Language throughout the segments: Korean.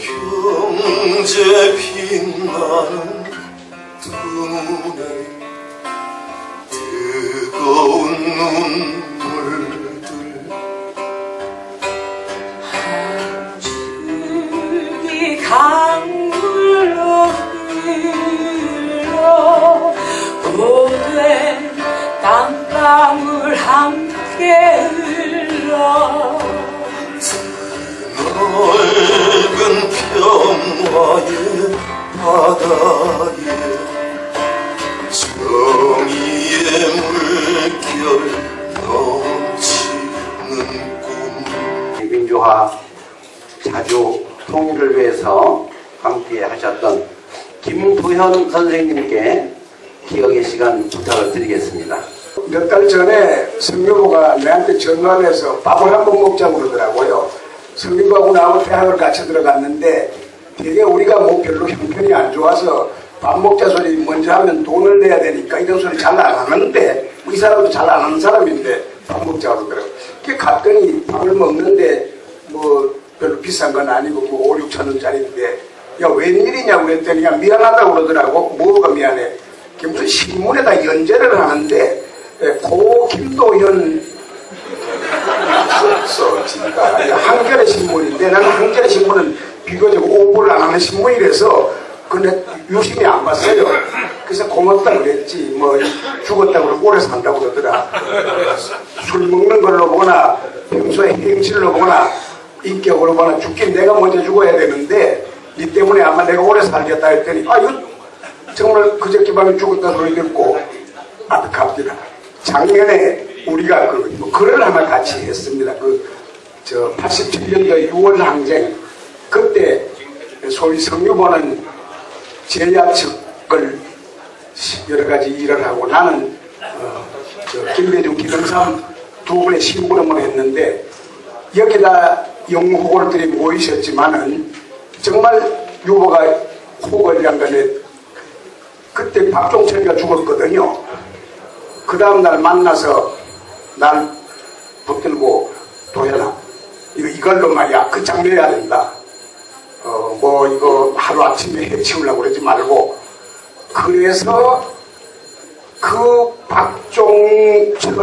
형제 빛나는 두 눈에 뜨거운 눈물들 한 줄기 강물로 흘러 고된 땀방울 함께 흘러 넓은 평화의 바다에 정의의 물결 넘치는 꿈. 민주화 자주 통일을 위해서 함께 하셨던 김부현 선생님께 기억의 시간 부탁을 드리겠습니다. 몇 달 전에 성교부가 내한테 전화를 해서 밥을 한번 먹자고 그러더라고요. 성교부하고 나하고 대학을 같이 들어갔는데 되게 우리가 뭐 별로 형편이 안 좋아서 밥 먹자 소리 먼저 하면 돈을 내야 되니까 이런 소리 잘 안 하는데 이 사람도 잘 안 하는 사람인데 밥 먹자고 그러더라고요. 그게 갔더니 밥을 먹는데 뭐 별로 비싼 건 아니고 뭐 5, 6천 원짜리인데 야 웬일이냐고 그랬더니 야 미안하다고 그러더라고. 뭐가 미안해. 그게 무슨 신문에다 연재를 하는데 고 김도현 써 지가 한겨레 신문인데 나는 한겨레 신문은 비교적 오보를 안 하는 신문이라서 근데 유심히 안 봤어요. 그래서 고맙다 그랬지 뭐 죽었다고 그러고 오래 산다고 그러더라. 술 먹는 걸로 보거나 평소에 행실로 보거나 인격으로 보거나 죽긴 내가 먼저 죽어야 되는데 니 때문에 아마 내가 오래 살겠다 했더니 아 이거 정말 그저께 밤에 죽었다 소리 듣고 아득합니다. 작년에 우리가 뭐 글을 하나 같이 했습니다. 87년도 6월 항쟁 그때 소위 성유보는 제야 측을 여러 가지 일을 하고 나는 김대중, 김영삼 두 분의 심부름을 했는데 여기다 영호골들이 모이셨지만은 정말 유보가 호걸이란 거에 그때 박종철이가 죽었거든요. 그 다음날 만나서 날 붙들고 도현아 이걸로 말이야 그 장려해야 된다. 뭐 이거 하루아침에 해치우려고 그러지 말고 그래서 그 박종철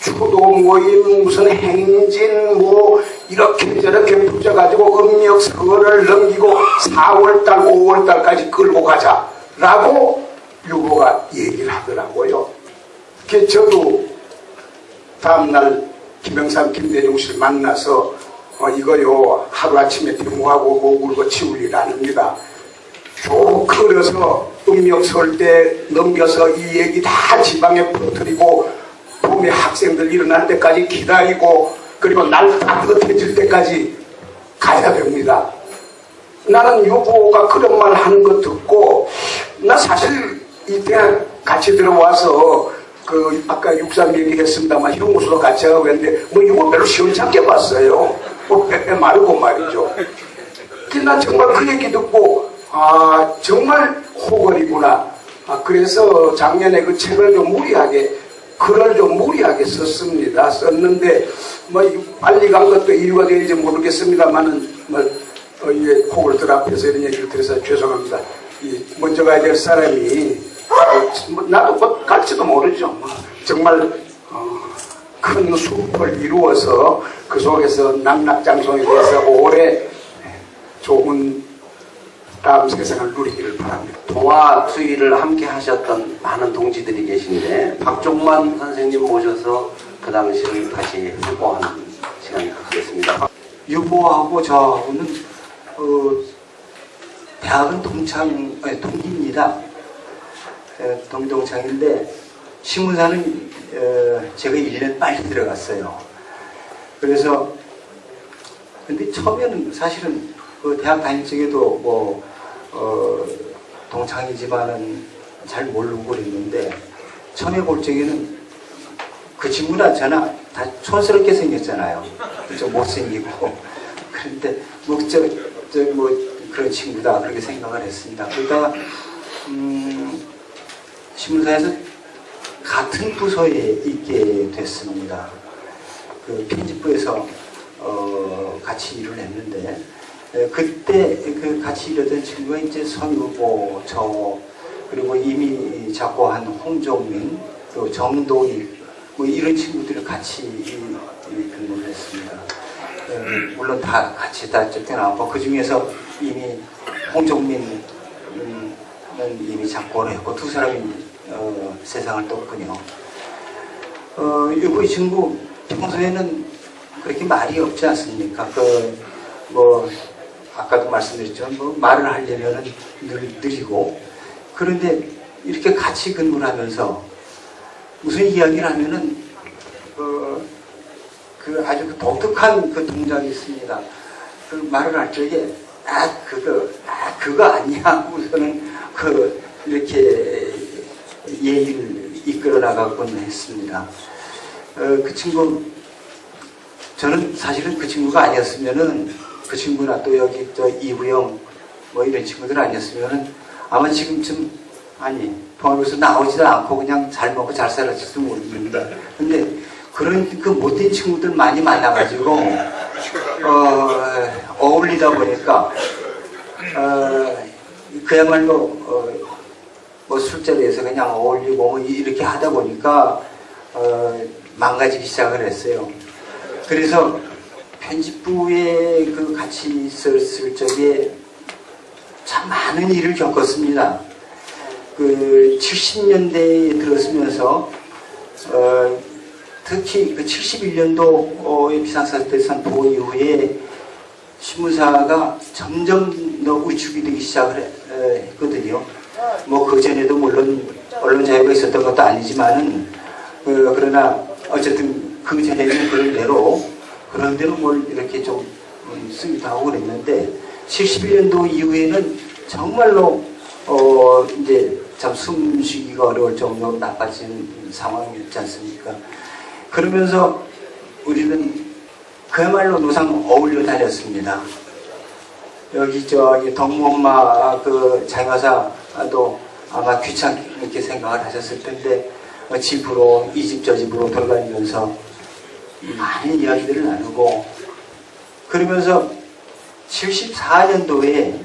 추도 모임 무슨 행진 뭐 이렇게 저렇게 붙여가지고 음력서를 넘기고 4월달 5월달까지 끌고 가자라고 유보가 얘기를 하더라고요. 그래서 저도 다음날 김영삼 김대중 씨를 만나서 이거요 하루아침에 데모하고 뭐 울고 치울 일 아닙니다. 쭉 끌어서 음력설 때 넘겨서 이 얘기 다 지방에 퍼뜨리고 봄에 학생들 일어날 때까지 기다리고 그리고 날 따뜻해질 때까지 가야 됩니다. 나는 유보가 그런 말 하는 거 듣고 나 사실 이 대학 같이 들어와서 아까 육삼 얘기했습니다만 형무소도 같이 하고 했는데 뭐 이거 별로 시원찮게 봤어요. 뭐 빼빼 마르고 말이죠. 난 정말 그 얘기 듣고 아 정말 호걸이구나. 그래서 작년에 그 책을 좀 무리하게 글을 좀 무리하게 썼습니다. 썼는데 뭐 빨리 간 것도 이유가 되는지 모르겠습니다만은 이게 호걸들 앞에서 이런 얘기를 드려서 죄송합니다. 먼저 가야 될 사람이 나도 곧 갈지도 모르죠. 정말 큰 숲을 이루어서 그 속에서 낙낙장성이 돼서 오래 좋은 다음 세상을 누리기를 바랍니다. 동화 수의를 함께 하셨던 많은 동지들이 계신데 박종만 선생님 모셔서 그 당시를 다시 회고하는 시간이 갖겠습니다. 유보하고 저하고는 대학은 동기입니다. 동창인데 신문사는 제가 1년 빨리 들어갔어요. 그래서 근데 처음에는 사실은 그 대학 다닐 적에도 뭐 동창이지만은 잘 모르고 그랬는데 처음에 볼 적에는 그 친구나 저나 다 촌스럽게 생겼잖아요. 좀 못생기고 그런데 뭐 그런 친구다 그렇게 생각을 했습니다. 그러다가 신문사에서 같은 부서에 있게 됐습니다. 그 편집부에서 같이 일을 했는데 그때 그 같이 일하던 친구가 이제 선우보, 저, 그리고 이미 작고한 홍종민, 또 정도일, 뭐 이런 친구들을 같이 근무를 했습니다. 물론 다 같이 다 쫓겨나고, 그 중에서 이미 홍종민은 이미 작고를 했고, 두 사람이 세상을 떴군요. 이 친구 평소에는 그렇게 말이 없지 않습니까? 아까도 말씀드렸지만, 말을 하려면은 느리고, 그런데 이렇게 같이 근무를 하면서 무슨 이야기를 하면은, 아주 독특한 그 동작이 있습니다. 그 말을 할 적에, 그거 아니야. 우선은 이렇게 예의를 이끌어 나가곤 했습니다. 그 친구, 저는 사실은 그 친구가 아니었으면은, 그 친구나 또 여기 이부영 뭐 이런 친구들 아니었으면은 아마 지금쯤 통합에서 나오지도 않고 그냥 잘 먹고 잘 살았을지도 모릅니다. 근데 그런 그 못된 친구들 많이 만나가지고 어울리다 보니까 그야말로 뭐 술자리에서 그냥 어울리고 뭐 이렇게 하다 보니까 망가지기 시작을 했어요. 그래서 편집부에 같이 있었을 적에 참 많은 일을 겪었습니다. 70년대에 들어서면서 특히 71년도에 비상사태산 보호 이후에 신문사가 점점 더 위축이 되기 시작을 했거든요. 뭐 그전에도 물론 언론 자유가 있었던 것도 아니지만은 그러나 어쨌든 그전에는 그런 대로 뭘 이렇게 좀 쓰기도 하고 그랬는데 71년도 이후에는 정말로 이제 참 숨쉬기가 어려울 정도로 나빠진 상황이었지 않습니까? 그러면서 우리는 그야말로 노상 어울려 다녔습니다. 여기 덕무엄마 장여사도 아마 귀찮게 생각을 하셨을 텐데 집으로 이 집 저 집으로 돌아다니면서 많은 이야기들을 나누고 그러면서 74년도에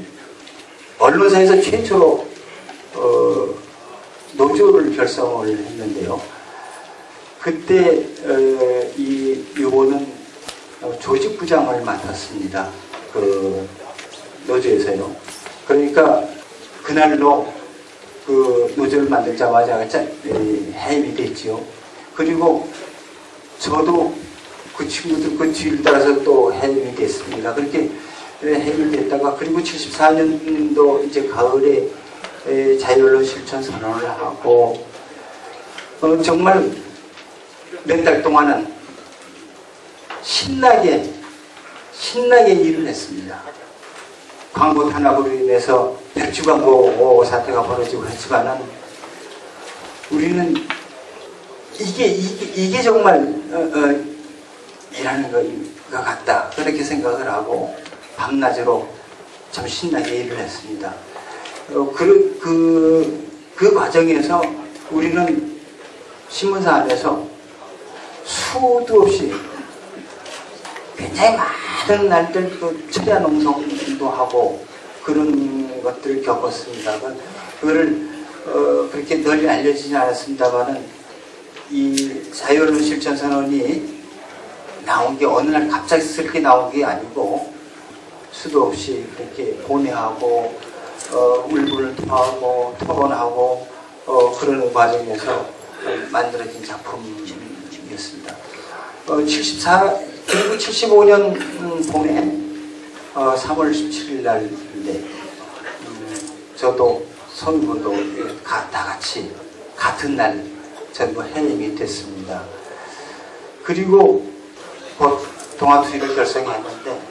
언론사에서 최초로 노조를 결성을 했는데요. 그때 이 유보는 조직부장을 맡았습니다. 그 노조에서요. 그러니까 그날로 그 노조를 만들자마자 해임이 됐지요. 그리고 저도 그 친구들 그 뒤를 따라서 또 해임이 됐습니다. 그렇게 해임이 됐다가 그리고 74년도 이제 가을에 자유언론 실천 선언을 하고 정말 몇 달 동안은 신나게 일을 했습니다. 광고 탄압으로 인해서 백주 광고 사태가 벌어지고 했지만은 우리는 이게 정말 일하는 것 같다 그렇게 생각을 하고 밤낮으로 참 신나게 일을 했습니다. 그 과정에서 우리는 신문사 안에서 수도 없이 굉장히 많은 날들 철야 농성도 하고 그런 것들을 겪었습니다. 그거를 그렇게 널리 알려지지 않았습니다만은 이 자유언론 실천 선언이 나온 게 어느 날 갑작스럽게 나온 게 아니고 수도 없이 그렇게 본회하고 울분을 토하고 토론하고 그러는 과정에서 만들어진 작품이었습니다. 그리고 75년 봄에 3월 17일 날인데 저도 선우도 다 같이 같은 날 전부 해임이 됐습니다. 그리고 곧 동아투리를 결성했는데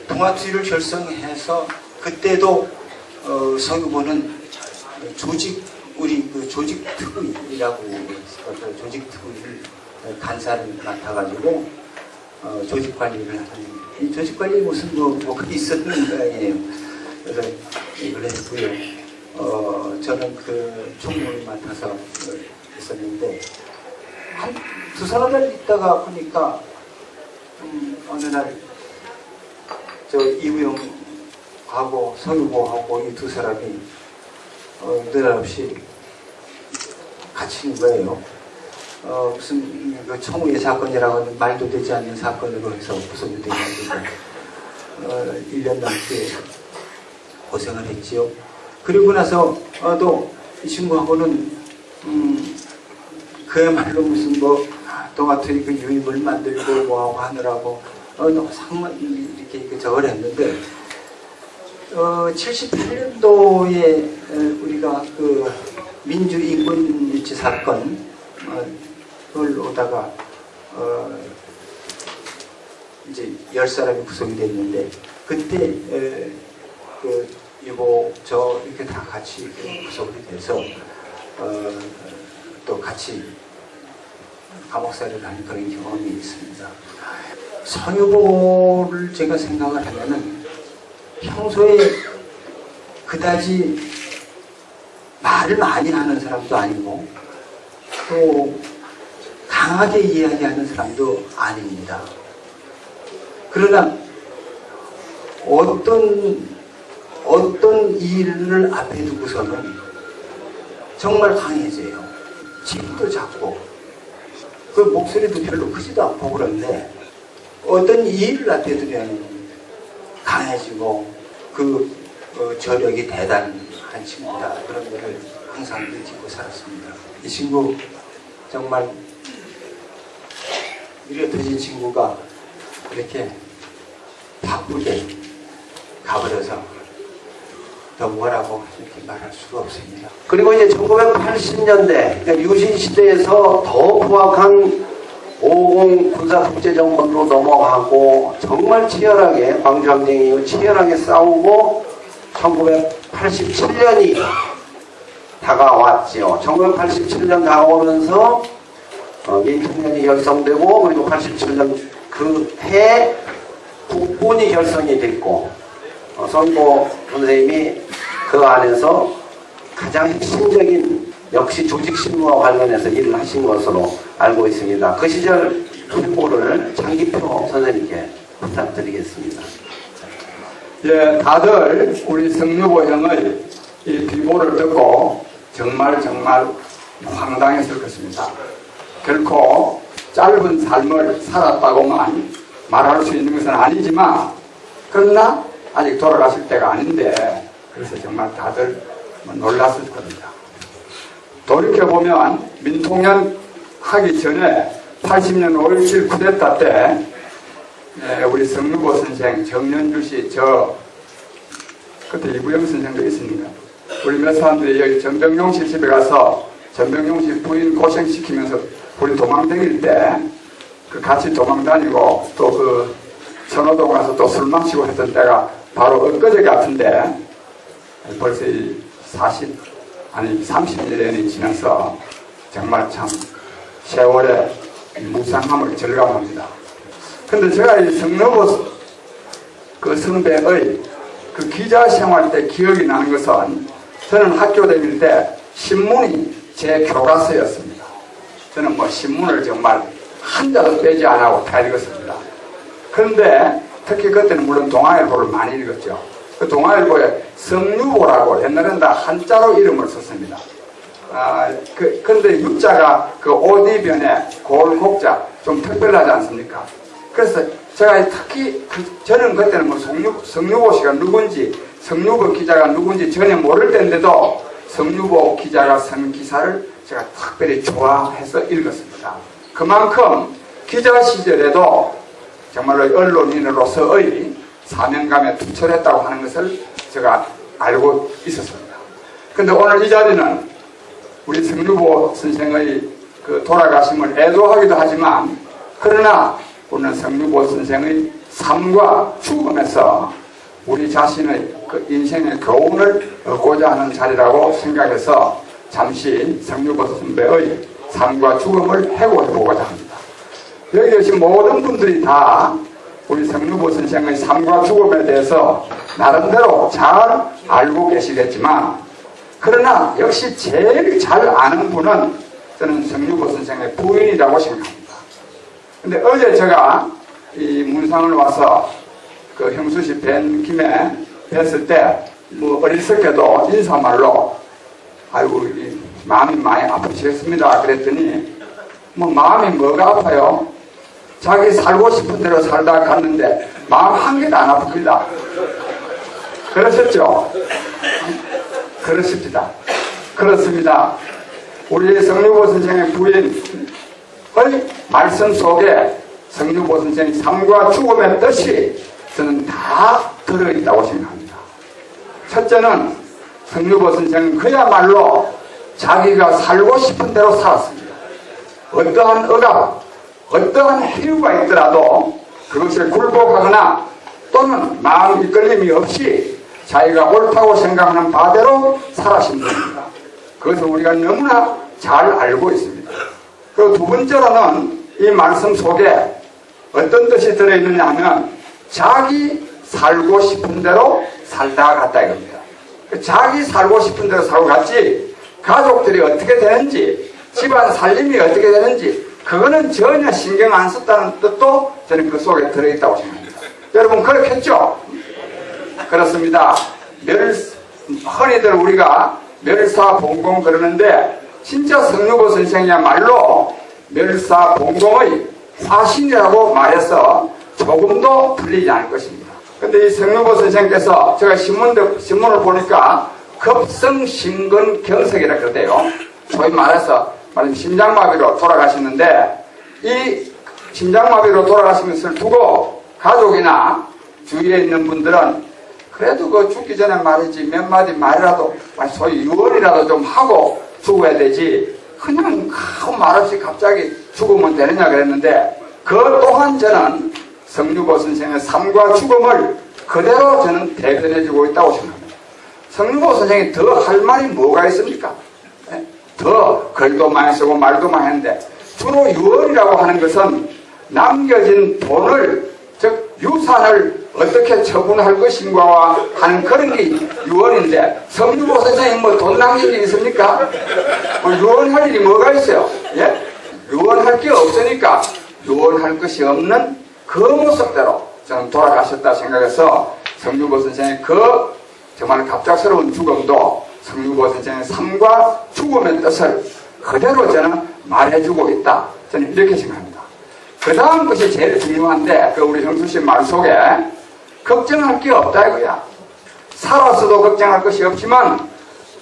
동아투리를 결성해서 그때도 서유보는 우리 조직특위라고 있었거든요. 조직특위를 간사를 맡아가지고 조직관리를 하는 이 조직관리 무슨 뭐가 있었는 거예요. 그래서 이걸 했고요. 저는 그 총무를 맡아서 있었는데 한 두서너 달 있다가 보니까 어느 날 저 이부영하고 성유보하고 이 두 사람이 느닷없이 갇힌 거예요. 무슨 그 청우의 사건이라고 말도 되지 않는 사건으로 해서 구속이 돼가지고 1년 넘게 고생을 했지요. 그리고 나서 또 이 친구하고는 그야말로 무슨 뭐 동아트리 그 유입을 만들고 뭐하고 하느라고 상만 이렇게 저걸 했는데 78년도에 우리가 그 민주인권유치 사건 그걸 오다가 이제 10사람이 구성이 됐는데 그때 그 이모 저 이렇게 다 같이 구성이 돼서 또 같이 감옥살이를 하는 그런 경험이 있습니다. 성유보를 제가 생각을 하면은 평소에 그다지 말을 많이 하는 사람도 아니고 또 강하게 이야기하는 사람도 아닙니다. 그러나 어떤 일을 앞에 두고서는 정말 강해져요. 힘도 작고 그 목소리도 별로 크지도 않고 그런데 어떤 일을 앞에 두면 강해지고 그 저력이 대단한 친구다. 그런 거를 항상 느끼고 살았습니다. 이 친구 정말 이렇듯이 친구가 이렇게 바쁘게 가버려서 더 뭐라고 이렇게 말할 수가 없습니다. 그리고 이제 1980년대 그러니까 유신 시대에서 더 부확한 50 군사독재정권으로 넘어가고 정말 치열하게 광주항쟁 이후 치열하게 싸우고 1987년이 다가왔죠. 1987년 다가오면서 민통연이 결성되고 그리고 87년 그 해 국본이 결성이 됐고 선고 선생님이 그 안에서 가장 핵심적인 역시 조직신무와 관련해서 일을 하신 것으로 알고 있습니다. 그 시절 후보를 장기표 선생님께 부탁드리겠습니다. 예, 다들 우리 성유보 형의 이 비보를 듣고 정말 황당했을 것입니다. 결코 짧은 삶을 살았다고만 말할 수 있는 것은 아니지만 그러나 아직 돌아가실 때가 아닌데 그래서 정말 다들 놀랐을 겁니다. 돌이켜보면 민통연 하기 전에 80년 5.17 쿠데타 때 우리 성유보 선생, 정연주 씨, 저 그때 이부영 선생도 있습니까? 우리 몇 사람들이 여기 전병용 씨 집에 가서 전병용 씨 부인 고생시키면서 우리 도망다닐 때 그 같이 도망다니고 또 그 선호동 가서 또 술 마시고 했던 때가 바로 엊그제 같은데 벌써 30년이 지나서 정말 참 세월의 무상함을 절감합니다. 근데 제가 이 성유보 그 선배의 그 기자 생활 때 기억이 나는 것은 저는 학교 다닐 때 신문이 제 교과서였습니다. 저는 뭐 신문을 정말 한 자도 빼지 안 하고 다 읽었습니다. 그런데 특히 그때는 물론 동아일보를 많이 읽었죠. 그 동아일보에 성유보라고 옛날에는 다 한자로 이름을 썼습니다. 그런데 유자가 그 오디변에 골곡자 좀 특별하지 않습니까? 그래서 제가 특히 저는 그때는 뭐 성유보 씨가 누군지 성유보 기자가 누군지 전혀 모를 때인데도 성유보 기자가 쓴 기사를 제가 특별히 좋아해서 읽었습니다. 그만큼 기자 시절에도 정말로 언론인으로서의 사명감에 투철했다고 하는 것을 제가 알고 있었습니다. 그런데 오늘 이 자리는 우리 성유보 선생의 그 돌아가심을 애도하기도 하지만 그러나 오늘 성유보 선생의 삶과 죽음에서 우리 자신의 그 인생의 교훈을 얻고자 하는 자리라고 생각해서 잠시 성유보 선배의 삶과 죽음을 해고해보고자 합니다. 여기 계신 모든 분들이 다 우리 성유보 선생의 삶과 죽음에 대해서 나름대로 잘 알고 계시겠지만 그러나 역시 제일 잘 아는 분은 저는 성유보 선생의 부인이라고 생각합니다. 근데 어제 제가 이 문상을 와서 그 형수씨 뵌 김에 뵀을 때 뭐 어리석게도 인사말로 아이고 마음이 많이 아프시겠습니다 그랬더니 뭐 마음이 뭐가 아파요? 자기 살고 싶은 대로 살다 갔는데 마음 한 개도 안 아픕니다. 그러셨죠? 그러십니다. 그렇습니다. 우리 성유보 선생의 부인의 말씀 속에 성유보 선생의 삶과 죽음의 뜻이 저는 다 들어있다고 생각합니다. 첫째는 성유보 선생은 그야말로 자기가 살고 싶은 대로 살았습니다. 어떠한 억압, 어떠한 해유가 있더라도 그것을 굴복하거나 또는 마음 이끌림이 없이 자기가 옳다고 생각하는 바대로 살아신 분입니다. 그것을 우리가 너무나 잘 알고 있습니다. 그리고 두 번째로는 이 말씀 속에 어떤 뜻이 들어있느냐 하면 자기 살고 싶은 대로 살다 갔다 이겁니다. 자기 살고 싶은 대로 살고 갔지 가족들이 어떻게 되는지 집안 살림이 어떻게 되는지 그거는 전혀 신경 안 썼다는 뜻도 저는 그 속에 들어있다고 생각합니다. 여러분 그렇겠죠? 그렇습니다. 흔히들 우리가 멸사봉공 그러는데 진짜 성유보 선생이야말로 멸사봉공의 화신이라고 말해서 조금도 틀리지 않을 것입니다. 근데 이 성유보 선생께서 제가 신문을 보니까 급성심근경색이라 그러대요. 소위 말해서 심장마비로 돌아가시는데 이 심장마비로 돌아가신 것을 두고 가족이나 주위에 있는 분들은 그래도 그 죽기 전에 말이지 몇 마디 말이라도 소위 유언이라도 좀 하고 죽어야 되지 그냥 아무 말 없이 갑자기 죽으면 되느냐 그랬는데 그 또한 저는 성유보 선생의 삶과 죽음을 그대로 저는 대변해주고 있다고 생각합니다. 성유보 선생이 더 할 말이 뭐가 있습니까? 더 글도 많이 쓰고 말도 많이 했는데 주로 유언이라고 하는 것은 남겨진 돈을 즉 유산을 어떻게 처분할 것인가와 하는 그런 게 유언인데 성유보 선생님 뭐 돈 남긴 게 있습니까? 뭐 유언할 일이 뭐가 있어요? 예? 유언할 게 없으니까 유언할 것이 없는 그 모습대로 저는 돌아가셨다 생각해서 성유보 선생의 그 정말 갑작스러운 죽음도 성유보 선생의 삶과 죽음의 뜻을 그대로 저는 말해주고 있다. 저는 이렇게 생각합니다. 그 다음 것이 제일 중요한데 그 우리 형수씨 말 속에 걱정할 게 없다 이거야. 살았어도 걱정할 것이 없지만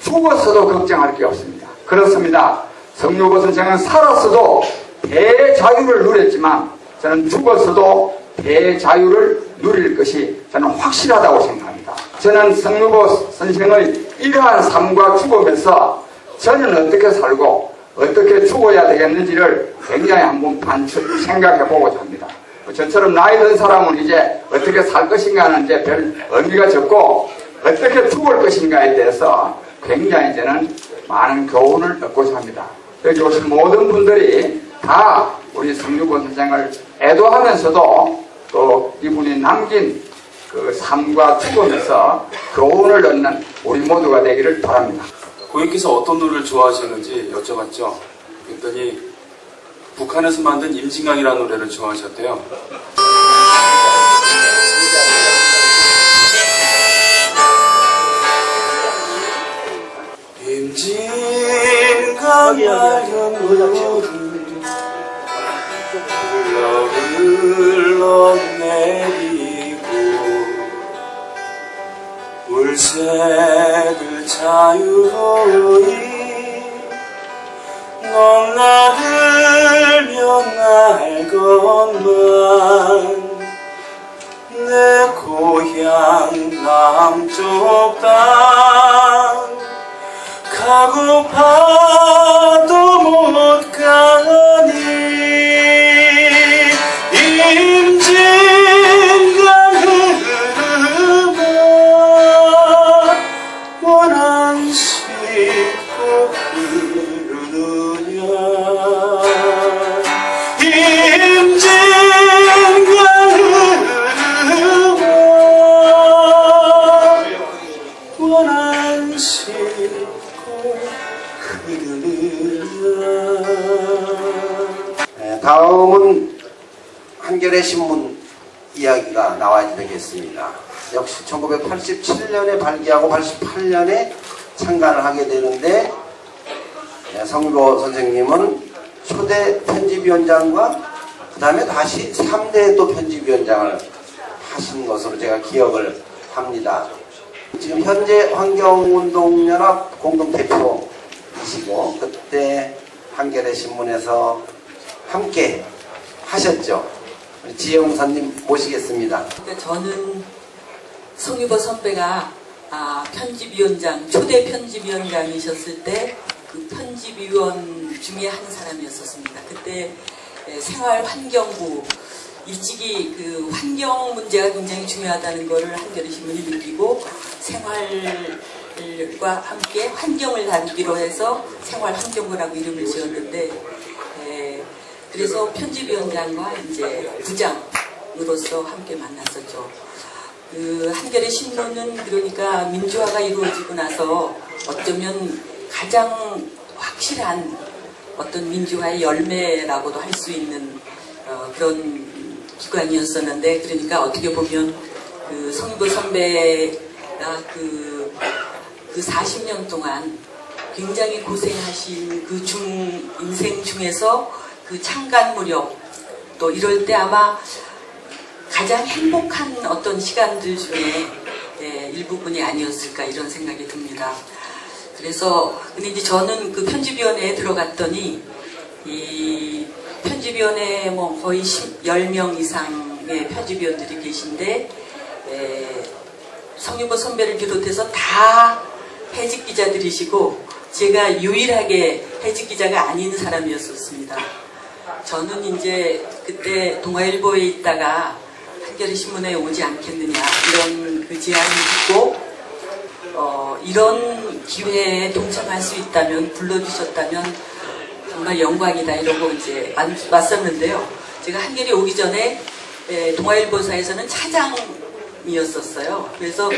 죽었어도 걱정할 게 없습니다. 그렇습니다. 성유보 선생은 살았어도 대자유를 누렸지만 저는 죽었어도 대자유를 누릴 것이 저는 확실하다고 생각합니다. 저는 성유보 선생의 이러한 삶과 죽음에서 저는 어떻게 살고 어떻게 죽어야 되겠는지를 굉장히 한번 생각해 보고자 합니다. 저처럼 나이 든 사람은 이제 어떻게 살 것인가 하는 이제 별 의미가 적고 어떻게 죽을 것인가에 대해서 굉장히 저는 많은 교훈을 얻고자 합니다. 여기 오신 모든 분들이 다 우리 성유보 선생을 애도하면서도 또 이분이 남긴 그 삶과 죽음에서 교훈을 얻는 우리 모두가 되기를 바랍니다. 고객께서 어떤 노래를 좋아하셨는지 여쭤봤죠. 그랬더니 북한에서 만든 임진강이라는 노래를 좋아하셨대요. 임진강 맑은 물을 흘러내리고 물색을 자유로이 넘나들며 날 것만 내 고향 남쪽 땅 가고파도 못 가니 임진강 흐르며 원한시 꼭 흐르느냐 임진강 흐르며 원한시 꼭 흐르느냐. 다음은 한겨레 신문 이야기가 나와야 되겠습니다. 역시 1987년에 발기하고 88년에 창간을 하게 되는데 성유보 선생님은 초대 편집위원장과 그 다음에 다시 3대 또 편집위원장을 하신 것으로 제가 기억을 합니다. 지금 현재 환경운동연합 공동대표이시고 그때 한겨레 신문에서 함께 하셨죠. 지영선님 모시겠습니다. 그러니까 저는 성유보 선배가 편집위원장, 초대 편집위원장이셨을 때 그 편집위원 중에 한 사람이었었습니다. 그때 생활환경부 일찍이 그 환경 문제가 굉장히 중요하다는 것을 한겨레 신문이 느끼고 생활과 함께 환경을 다루기로 해서 생활환경부라고 이름을 지었는데 그래서 편집위원장과 이제 부장으로서 함께 만났었죠. 그 한겨레 신문은 그러니까 민주화가 이루어지고 나서 어쩌면 가장 확실한 어떤 민주화의 열매라고도 할 수 있는 그런 기관이었었는데, 그러니까 어떻게 보면 그 성유보 선배가 그 40년 동안 굉장히 고생하신 그 인생 중에서 그 창간 무렵 또 이럴 때 아마 가장 행복한 어떤 시간들 중에 일부분이 아니었을까 이런 생각이 듭니다. 그래서 근데 이제 저는 그 편집위원회에 들어갔더니 이 편집위원회에 뭐 거의 10명 이상의 편집위원들이 계신데 성유보 선배를 비롯해서 다 해직 기자들이시고 제가 유일하게 해직 기자가 아닌 사람이었었습니다. 저는 이제 그때 동아일보에 있다가 한겨레 신문에 오지 않겠느냐 이런 그 제안을 듣고 이런 기회에 동참할 수 있다면 불러주셨다면 정말 영광이다 이러고 이제 왔었는데요. 제가 한겨레 오기 전에 동아일보사에서는 차장이었었어요. 그래서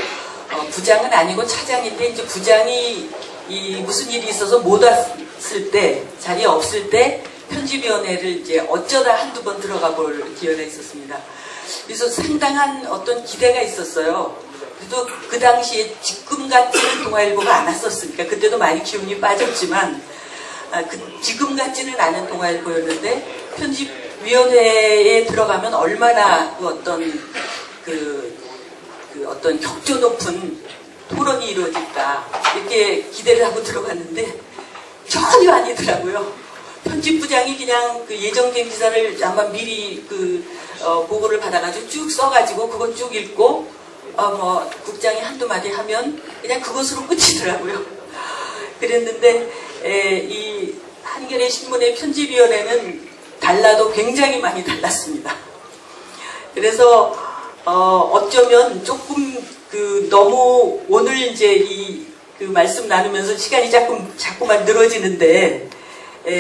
부장은 아니고 차장인데 이제 부장이 무슨 일이 있어서 못 왔을 때 자리에 없을 때 편집위원회를 이제 어쩌다 한두 번 들어가 볼 기회가 있었습니다. 그래서 상당한 어떤 기대가 있었어요. 그래도 그 당시에 지금 같지는 동아일보가 안 왔었으니까 그때도 많이 기운이 빠졌지만 지금 같지는 않은 동아일보였는데 편집위원회에 들어가면 얼마나 어떤 격조 높은 토론이 이루어질까 이렇게 기대를 하고 들어갔는데 전혀 아니더라고요. 편집부장이 그냥 그 예정된 기사를 아마 미리 보고를 받아가지고 쭉 써가지고 그거 쭉 읽고 국장이 한두 마디 하면 그냥 그것으로 끝이더라고요. 그랬는데 이 한겨레 신문의 편집위원회는 달라도 굉장히 많이 달랐습니다. 그래서 어쩌면 조금 너무 오늘 이제 그 말씀 나누면서 시간이 자꾸만 늘어지는데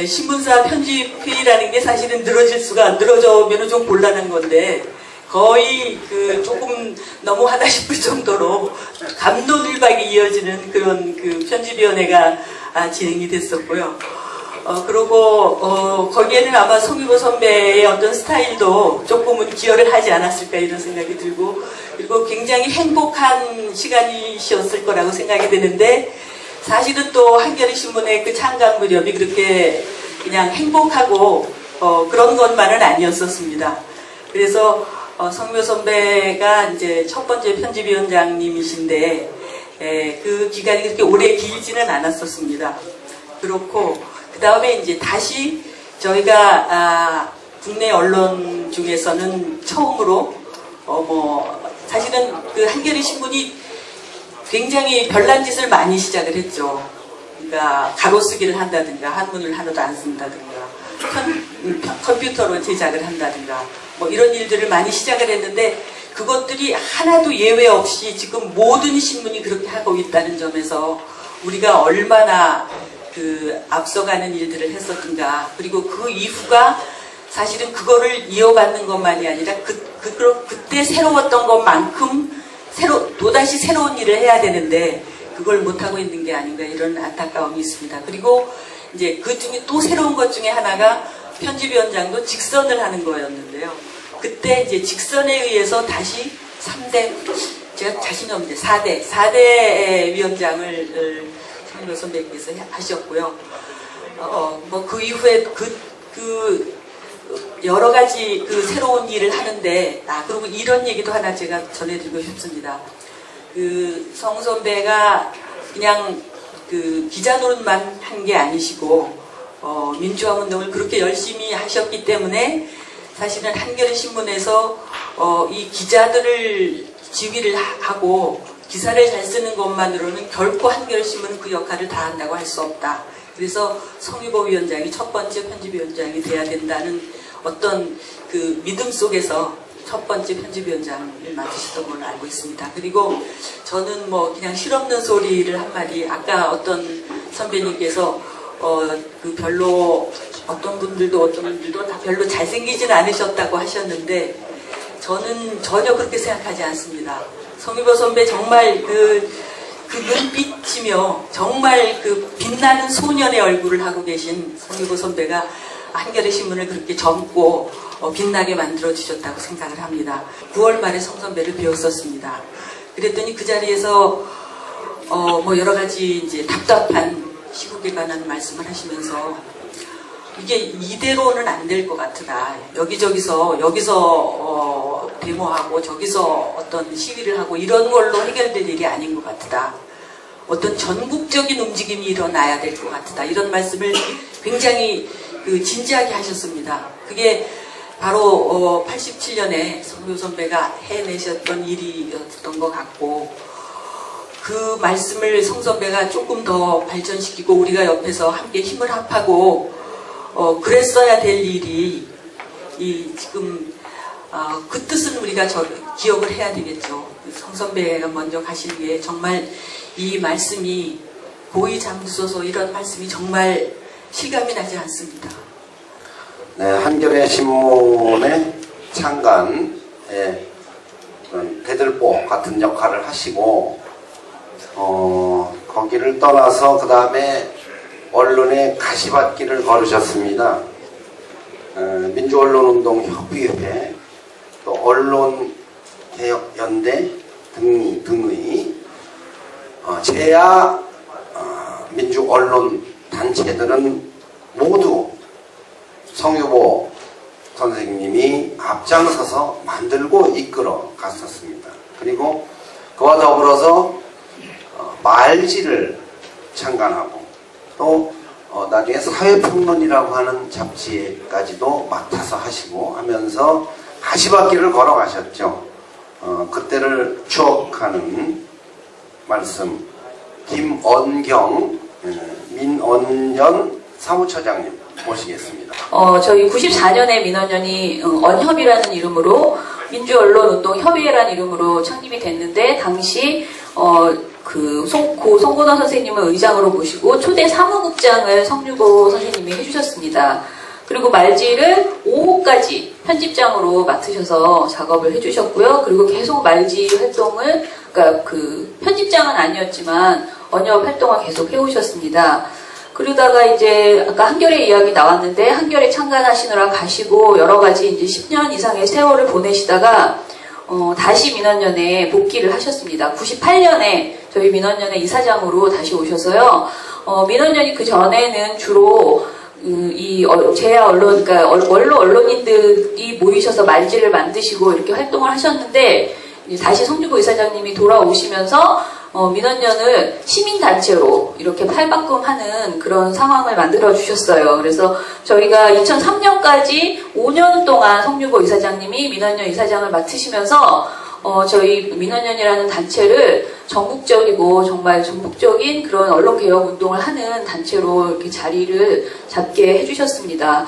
신문사 편집회의라는 게 사실은 늘어져면 좀 곤란한 건데 거의 조금 너무하다 싶을 정도로 감론을박이 이어지는 그런 편집위원회가 진행이 됐었고요. 그리고 거기에는 아마 성유보 선배의 어떤 스타일도 조금은 기여를 하지 않았을까 이런 생각이 들고, 그리고 굉장히 행복한 시간이셨을 거라고 생각이 되는데, 사실은 또 한겨레 신문의 그 창간 무렵이 그렇게 그냥 행복하고 그런 것만은 아니었었습니다. 그래서 성유보 선배가 이제 첫 번째 편집위원장님이신데 그 기간이 그렇게 오래 길지는 않았었습니다. 그렇고 그 다음에 이제 다시 저희가 국내 언론 중에서는 처음으로 사실은 그 한겨레 신문이 굉장히 별난 짓을 많이 시작을 했죠. 그러니까 가로쓰기를 한다든가 한문을 하나도 안 쓴다든가 컴퓨터로 제작을 한다든가 이런 일들을 많이 시작을 했는데 그것들이 하나도 예외 없이 지금 모든 신문이 그렇게 하고 있다는 점에서 우리가 얼마나 앞서가는 일들을 했었던가, 그리고 그 이후가 사실은 그거를 이어받는 것만이 아니라 그때 새로웠던 것만큼 또다시 새로운 일을 해야 되는데 그걸 못하고 있는 게 아닌가 이런 안타까움이 있습니다. 그리고 이제 그 중에 또 새로운 것 중에 하나가 편집위원장도 직선을 하는 거였는데요. 그때 이제 직선에 의해서 다시 3대, 제가 자신이 없는데 4대 위원장을 성유보 선배님께서 하셨고요. 뭐 그 이후에 여러 가지 새로운 일을 하는데, 그리고 이런 얘기도 하나 제가 전해드리고 싶습니다. 성 선배가 그냥 기자 노릇만 한 게 아니시고, 민주화 운동을 그렇게 열심히 하셨기 때문에 사실은 한겨레 신문에서 이 기자들을 지휘를 하고 기사를 잘 쓰는 것만으로는 결코 한겨레 신문은 그 역할을 다 한다고 할 수 없다. 그래서 성유보 위원장이 첫 번째 편집위원장이 돼야 된다는 어떤 믿음 속에서 첫 번째 편집위원장을 맡으셨던 걸로 알고 있습니다. 그리고 저는 뭐 그냥 실없는 소리를 한마디, 아까 어떤 선배님께서 별로 어떤 분들도 다 별로 잘생기진 않으셨다고 하셨는데, 저는 전혀 그렇게 생각하지 않습니다. 성유보 선배 정말 그 눈빛이며 정말 빛나는 소년의 얼굴을 하고 계신 성유보 선배가 한겨레 신문을 그렇게 젊고 빛나게 만들어 주셨다고 생각을 합니다. 9월 말에 성 선배를 뵈었었습니다. 그랬더니 그 자리에서 뭐 여러 가지 이제 답답한 시국에 관한 말씀을 하시면서 이게 이대로는 안 될 것 같으다. 여기서 데모하고 저기서 어떤 시위를 하고 이런 걸로 해결될 일이 아닌 것 같다. 어떤 전국적인 움직임이 일어나야 될 것 같다. 이런 말씀을 굉장히 진지하게 하셨습니다. 그게 바로 87년에 성유보 선배가 해내셨던 일이었던 것 같고, 그 말씀을 성 선배가 조금 더 발전시키고 우리가 옆에서 함께 힘을 합하고 그랬어야 될 일이 지금 그 뜻은 우리가 기억을 해야 되겠죠. 성 선배가 먼저 가시기에 정말 이 말씀이 고이 잠드소서, 이런 말씀이 정말 실감이 나지 않습니다. 네, 한겨레 신문의 창간의 대들보 같은 역할을 하시고, 거기를 떠나서 그 다음에 언론의 가시밭길을 걸으셨습니다. 민주언론운동협의회, 또 언론개혁연대 등의 제야 민주언론 단체들은 모두 성유보 선생님이 앞장서서 만들고 이끌어 갔었습니다. 그리고 그와 더불어서 말지를 창간하고, 또 나중에 사회평론이라고 하는 잡지까지도 맡아서 하시고 하면서 가시밭길을 걸어가셨죠. 그때를 추억하는 말씀, 김언경 민언연 사무처장님 모시겠습니다. 저희 94년에 민언연이 언협이라는 이름으로 민주언론운동협의회라는 이름으로 창립이 됐는데, 당시 고 송건호 선생님을 의장으로 모시고 초대 사무국장을 성유보 선생님이 해주셨습니다. 그리고 말지를 5호까지 편집장으로 맡으셔서 작업을 해주셨고요. 그리고 계속 말지 활동을, 그러니까 편집장은 아니었지만 언협 활동을 계속 해오셨습니다. 그러다가 이제 아까 한겨레 이야기 나왔는데, 한겨레 창간하시느라 가시고 여러 가지 이제 10년 이상의 세월을 보내시다가 다시 민언연에 복귀를 하셨습니다. 98년에 저희 민언연의 이사장으로 다시 오셔서요. 민언연이 그 전에는 주로 제야 언론, 그러니까 언론인들이 모이셔서 말지를 만드시고 이렇게 활동을 하셨는데, 다시 성유보 이사장님이 돌아오시면서 민언연을 시민단체로 이렇게 팔바꿈하는 그런 상황을 만들어 주셨어요. 그래서 저희가 2003년까지 5년 동안 성유보 이사장님이 민언연 이사장을 맡으시면서 저희 민언연이라는 단체를 전국적이고 정말 전국적인 그런 언론개혁 운동을 하는 단체로 이렇게 자리를 잡게 해주셨습니다.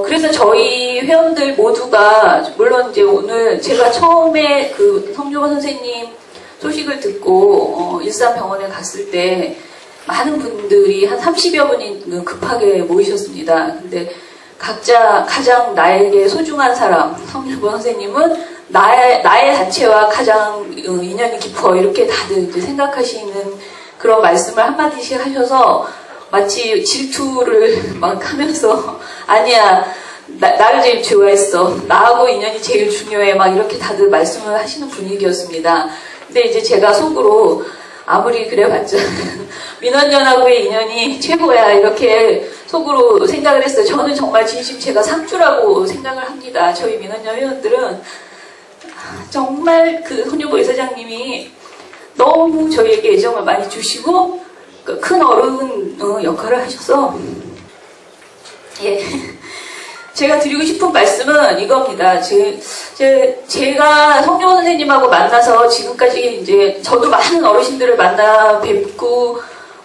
그래서 저희 회원들 모두가, 물론 이제 오늘 제가 처음에 성유보 선생님 소식을 듣고 일산병원에 갔을 때 많은 분들이 한 30여 분이 급하게 모이셨습니다. 근데 각자 가장 나에게 소중한 사람, 성유보 선생님은 나의 단체와 가장 인연이 깊어, 이렇게 다들 이제 생각하시는 그런 말씀을 한마디씩 하셔서 마치 질투를 막 하면서, 아니야, 나를 제일 좋아했어. 나하고 인연이 제일 중요해. 막 이렇게 다들 말씀을 하시는 분위기였습니다. 근데 이제 제가 속으로 아무리 그래봤자 민원연하고의 인연이 최고야 이렇게 속으로 생각을 했어요. 저는 정말 진심 제가 상주라고 생각을 합니다. 저희 민원연 회원들은 정말 그 손유보 이사장님이 너무 저희에게 애정을 많이 주시고 큰 어른 역할을 하셔서 예. 제가 드리고 싶은 말씀은 이겁니다. 제가 성유보 선생님하고 만나서 지금까지 이제 저도 많은 어르신들을 만나 뵙고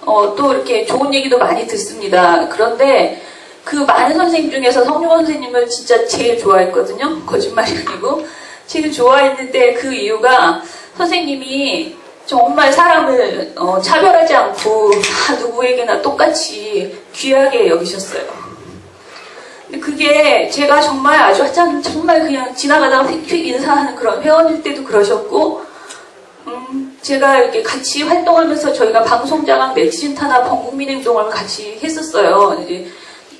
또 이렇게 좋은 얘기도 많이 듣습니다. 그런데 그 많은 선생님 중에서 성유보 선생님을 진짜 제일 좋아했거든요. 거짓말이 아니고 제일 좋아했는데 그 이유가 선생님이 정말 사람을 차별하지 않고 다 누구에게나 똑같이 귀하게 여기셨어요. 근데 그게 제가 정말 아주 정말 그냥 지나가다가 휙휙 인사하는 그런 회원일 때도 그러셨고, 제가 이렇게 같이 활동하면서 저희가 방송자강 네티즌 탄압 범국민행동을 같이 했었어요. 이제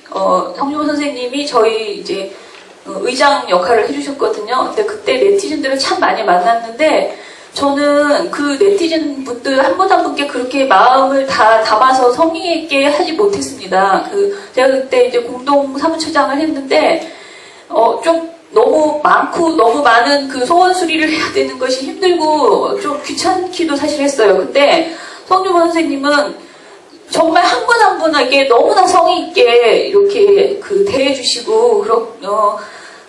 성유보 선생님이 저희 이제 의장 역할을 해주셨거든요. 근데 그때 네티즌들을 참 많이 만났는데 저는 그 네티즌 분들 한 분 한 분께 그렇게 마음을 다 담아서 성의 있게 하지 못했습니다. 제가 그때 이제 공동 사무처장을 했는데 좀 너무 많고 너무 많은 그 소원 수리를 해야 되는 것이 힘들고 좀 귀찮기도 사실 했어요. 근데 성유보 선생님은 정말 한 분 한 분에게 너무나 성의 있게 이렇게 대해주시고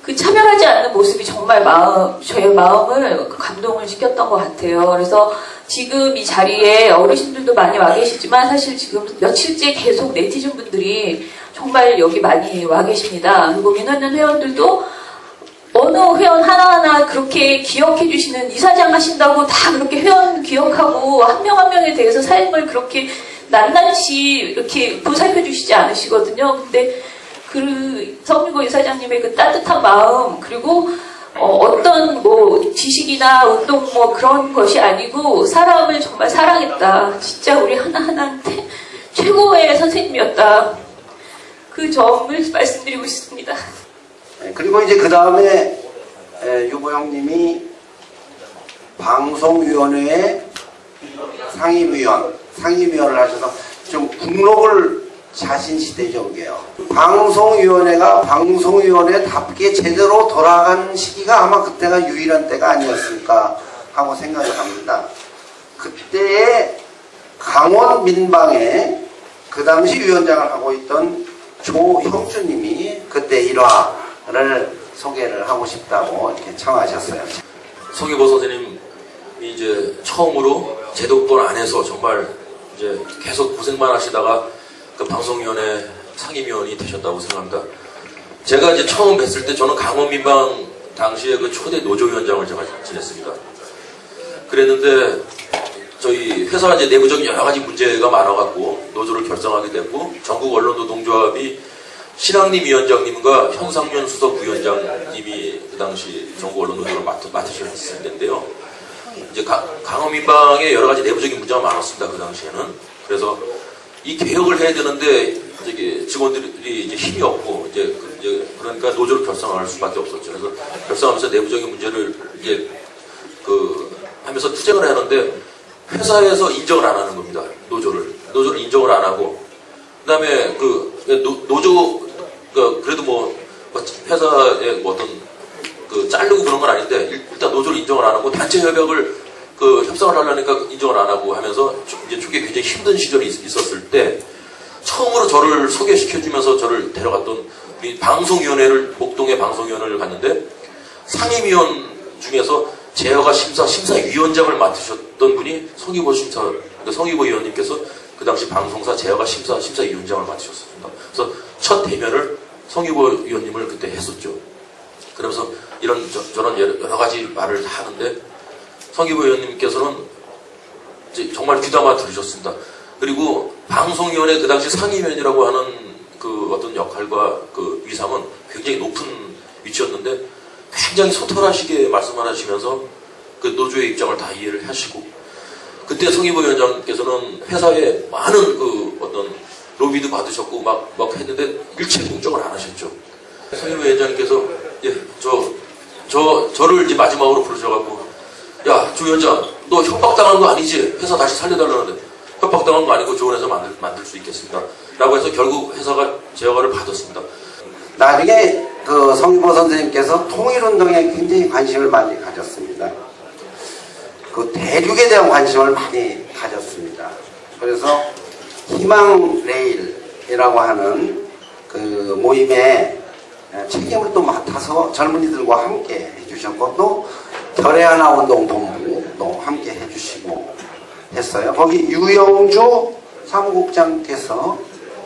그 차별하지 않는 모습이 정말 저의 마음을 감동을 시켰던 것 같아요. 그래서 지금 이 자리에 어르신들도 많이 와 계시지만 사실 지금 며칠째 계속 네티즌 분들이 정말 여기 많이 와 계십니다. 그리고 민원연 회원들도 어느 회원 하나하나 그렇게 기억해 주시는 이사장 하신다고 다 그렇게 회원 기억하고 한 명 한 명에 대해서 삶을 그렇게 낱낱이 이렇게 보살펴 주시지 않으시거든요. 근데 그 성유보 이사장님의 그 따뜻한 마음 그리고 어떤 지식이나 운동 그런 것이 아니고 사람을 정말 사랑했다. 진짜 우리 하나하나한테 최고의 선생님이었다. 그 점을 말씀드리고 싶습니다. 그리고 이제 그 다음에 유보 형님이 방송위원회의 상임위원을 하셔서 좀 국록을 자신시대죠, 그게요. 방송위원회가 방송위원회답게 제대로 돌아간 시기가 아마 그때가 유일한 때가 아니었을까 하고 생각을 합니다. 그때에 강원 민방에 그 당시 위원장을 하고 있던 조형주님이 그때 일화를 소개를 하고 싶다고 이렇게 청하셨어요. 성유보 선생님이 이제 처음으로 제도권 안에서 정말 이제 계속 고생만 하시다가 그 방송위원회 상임위원이 되셨다고 생각합니다. 제가 이제 처음 뵀을 때 저는 강원민방 당시에 그 초대 노조위원장을 제가 지냈습니다. 그랬는데 저희 회사 이제 내부적인 여러 가지 문제가 많아갖고 노조를 결성하게 됐고 전국 언론노동조합이 신학림 위원장님과 현상윤 수석 부위원장님이 그 당시 전국 언론노조를 맡으셨을 텐데요. 이제 강원민방에 여러 가지 내부적인 문제가 많았습니다. 그 당시에는. 그래서 이 개혁을 해야 되는데 이제 직원들이 이제 힘이 없고 그러니까 노조를 결성할 수밖에 없었죠. 그래서 결성하면서 내부적인 문제를 이제 하면서 투쟁을 하는데 회사에서 인정을 안 하는 겁니다. 노조를 인정을 안 하고 그다음에 그래도 회사에 어떤 자르고 그런 건 아닌데 일단 노조를 인정을 안 하고 단체 협약을 협상을 하려니까 인정을 안 하고 하면서 이제 초기에 굉장히 힘든 시절이 있었을 때 처음으로 저를 소개시켜주면서 저를 데려갔던 우리 방송위원회를 목동의 방송위원회를 갔는데 상임위원 중에서 제어가 심사위원장을 맡으셨던 분이 성유보 의원님께서 그 당시 방송사 제어가 심사위원장을 맡으셨습니다. 그래서 첫 대면을 성유보 의원님을 그때 했었죠. 그러면서 저런 여러 가지 말을 하는데 성유보 의원님께서는 정말 귀담아 들으셨습니다. 그리고 방송위원회 그 당시 상임위원이라고 하는 그 어떤 역할과 그 위상은 굉장히 높은 위치였는데 굉장히 소탈하시게 말씀을 하시면서 그 노조의 입장을 다 이해를 하시고 그때 성유보 위원장께서는 회사에 많은 그 어떤 로비도 받으셨고 막 했는데 일체 공정을 안 하셨죠. 성희부 회장님께서 저를 이제 마지막으로 부르셔갖고, 야, 조 위원장, 너 협박당한 거 아니지? 회사 다시 살려달라는데. 협박당한 거 아니고 좋은 회사 만들 수 있겠습니다. 라고 해서 결국 회사가 제 허가를 받았습니다. 나중에 그 성희부 선생님께서 통일운동에 굉장히 관심을 많이 가졌습니다. 그 대륙에 대한 관심을 많이 가졌습니다. 그래서 희망레일이라고 하는 그 모임에 책임을 또 맡아서 젊은이들과 함께 해주셨고, 또 결의하나 운동본부도 함께 해주시고 했어요. 거기 유영주 사무국장께서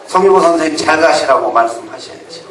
성희부 선생님 잘 가시라고 말씀하셔야죠.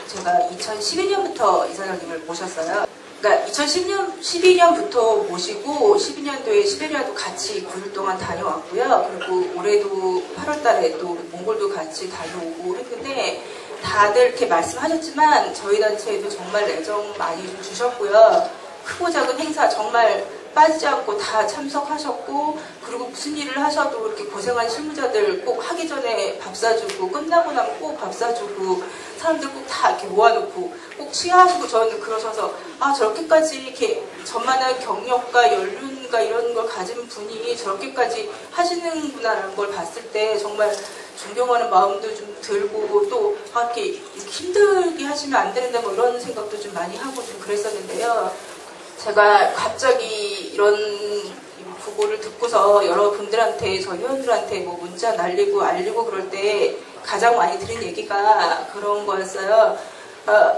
제가 2012년부터 이사장님을 모셨어요. 그러니까 2012년부터 모시고 12년도에 시베리아도 같이 9일 동안 다녀왔고요. 그리고 올해도 8월 달에 또 몽골도 같이 다녀오고 했는데, 다들 이렇게 말씀하셨지만 저희 단체에도 정말 애정 많이 좀 주셨고요. 크고 작은 행사 정말 빠지지 않고 다 참석하셨고, 그리고 무슨 일을 하셔도 이렇게 고생한 실무자들 꼭 하기 전에 밥 사주고, 끝나고 나면 꼭 밥 사주고, 사람들 꼭 다 이렇게 모아놓고 꼭 치하하시고, 저는 그러셔서 저렇게까지 이렇게 저만한 경력과 연륜과 이런 걸 가진 분이 저렇게까지 하시는구나라는 걸 봤을 때 정말 존경하는 마음도 좀 들고, 또 이렇게 힘들게 하시면 안 되는데 뭐 이런 생각도 좀 많이 하고 좀 그랬었는데요. 제가 갑자기 이런 보고를 듣고서 여러분들한테, 저희 회원들한테 뭐 문자 날리고 알리고 그럴 때 가장 많이 들은 얘기가 그런 거였어요.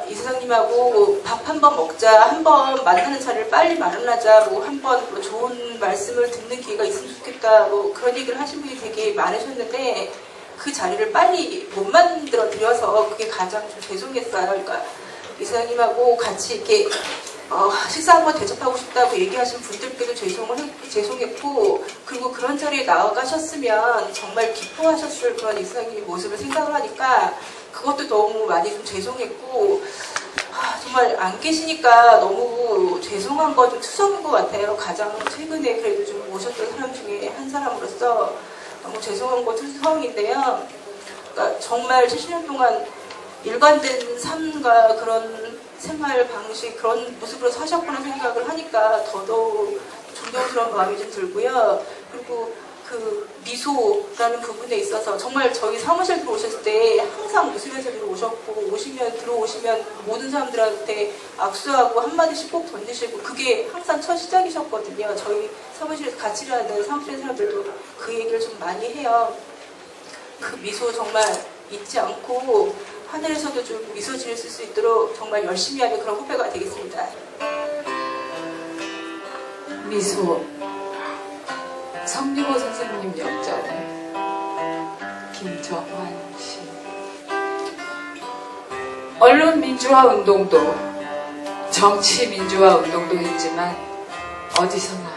이사장님하고 밥 한 번 먹자, 한번 만나는 자리를 빨리 마련하자, 뭐 한번 뭐 좋은 말씀을 듣는 기회가 있으면 좋겠다, 뭐 그런 얘기를 하신 분이 되게 많으셨는데, 그 자리를 빨리 못 만들어 드려서 그게 가장 좀 죄송했어요. 그러니까 이사장님하고 같이 이렇게 식사 한번 대접하고 싶다고 얘기하신 분들께도 죄송했고, 그리고 그런 자리에 나가셨으면 정말 기뻐하셨을 그런 이사장님의 모습을 생각을 하니까 그것도 너무 많이 좀 죄송했고, 정말 안 계시니까 너무 죄송한 거 좀 투성인 것 같아요. 가장 최근에 그래도 좀 모셨던 사람 중에 한 사람으로서 너무 죄송한 거 투성인데요. 그러니까 정말 70년 동안 일관된 삶과 그런 생활 방식, 그런 모습으로 사셨구나 생각을 하니까 더더욱 존경스러운 마음이 좀 들고요. 그리고 그 미소라는 부분에 있어서 정말 저희 사무실 들어오셨을 때 항상 웃으면서 들어오셨고, 들어오시면 모든 사람들한테 악수하고 한마디씩 꼭 던지시고, 그게 항상 첫 시작이셨거든요. 저희 사무실에서 같이 일하는 사무실 사람들도 그 얘기를 좀 많이 해요. 그 미소 정말 잊지 않고 하늘에서도 좀 미소 지을 수 있도록 정말 열심히 하는 그런 후배가 되겠습니다. 미소, 성리호 선생님 역전에 김정환 씨. 언론 민주화 운동도 정치 민주화 운동도 했지만 어디서나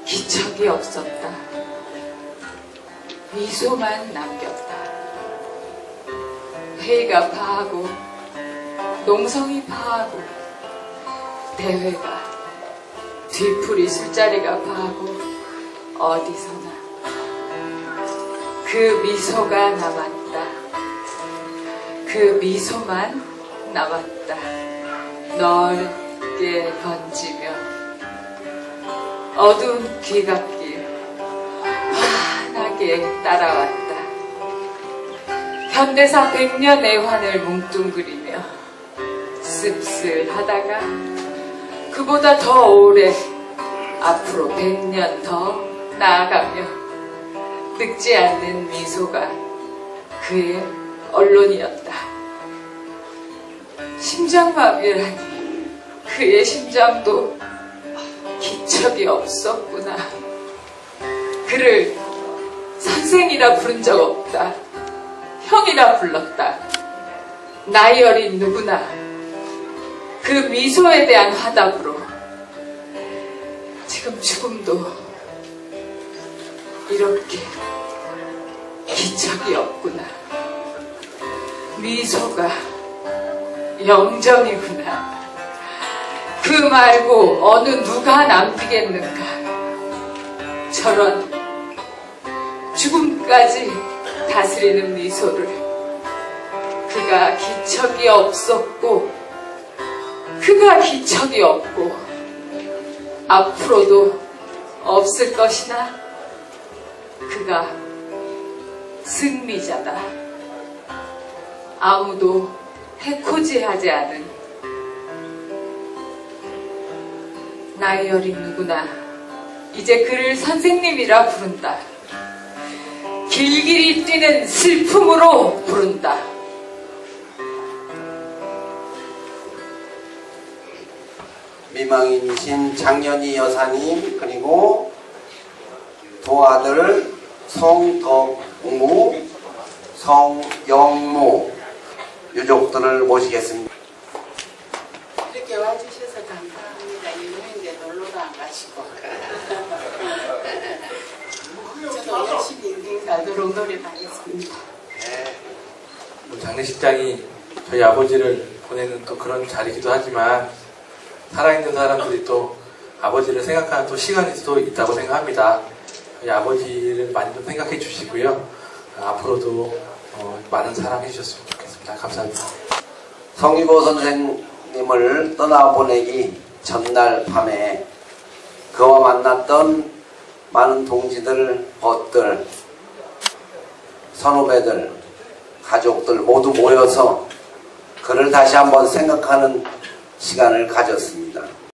기척이 없었다. 미소만 남겼다. 회의가 파하고 농성이 파하고 대회가 뒤풀이 술자리가 파하고 어디서나 그 미소가 남았다. 그 미소만 남았다. 넓게 번지며 어두운 귀갓길 환하게 따라왔다. 현대사 100년의 환을 뭉뚱그리며 씁쓸하다가 그보다 더 오래 앞으로 100년 더 나아가며 늙지 않는 미소가 그의 언론이었다. 심장마비라니 그의 심장도 기척이 없었구나. 그를 선생이라 부른 적 없다. 형이라 불렀다. 나이 어린 누구나 그 미소에 대한 화답으로 지금 죽음도 이렇게 기척이 없구나. 미소가 영정이구나. 그 말고 어느 누가 남기겠는가. 저런 죽음까지 다스리는 미소를 그가 기척이 없었고 그가 기척이 없고 앞으로도 없을 것이나 그가 승리자다. 아무도 해코지하지 않은 나이 어린 누구나 이제 그를 선생님이라 부른다. 길길이 뛰는 슬픔으로 부른다. 미망인이신 장년희 여사님, 그리고 두 아들 성덕무, 성영무 유족들을 모시겠습니다. 이렇게 와주셔서 감사합니다. 유명인데 놀러도 안 가시고. 저도 열심히 인생 살도록 노력하겠습니다. 장례식장이 저희 아버지를 보내는 또 그런 자리이기도 하지만 살아있는 사람들이 또 아버지를 생각하는 또 시간이 또 있다고 생각합니다. 저희 아버지를 많이 좀 생각해 주시고요. 앞으로도 많은 사랑해 주셨으면 좋겠습니다. 감사합니다. 성기보 선생님을 떠나보내기 전날 밤에 그와 만났던 많은 동지들, 벗들, 선후배들, 가족들 모두 모여서 그를 다시 한번 생각하는 시간을 가졌습니다.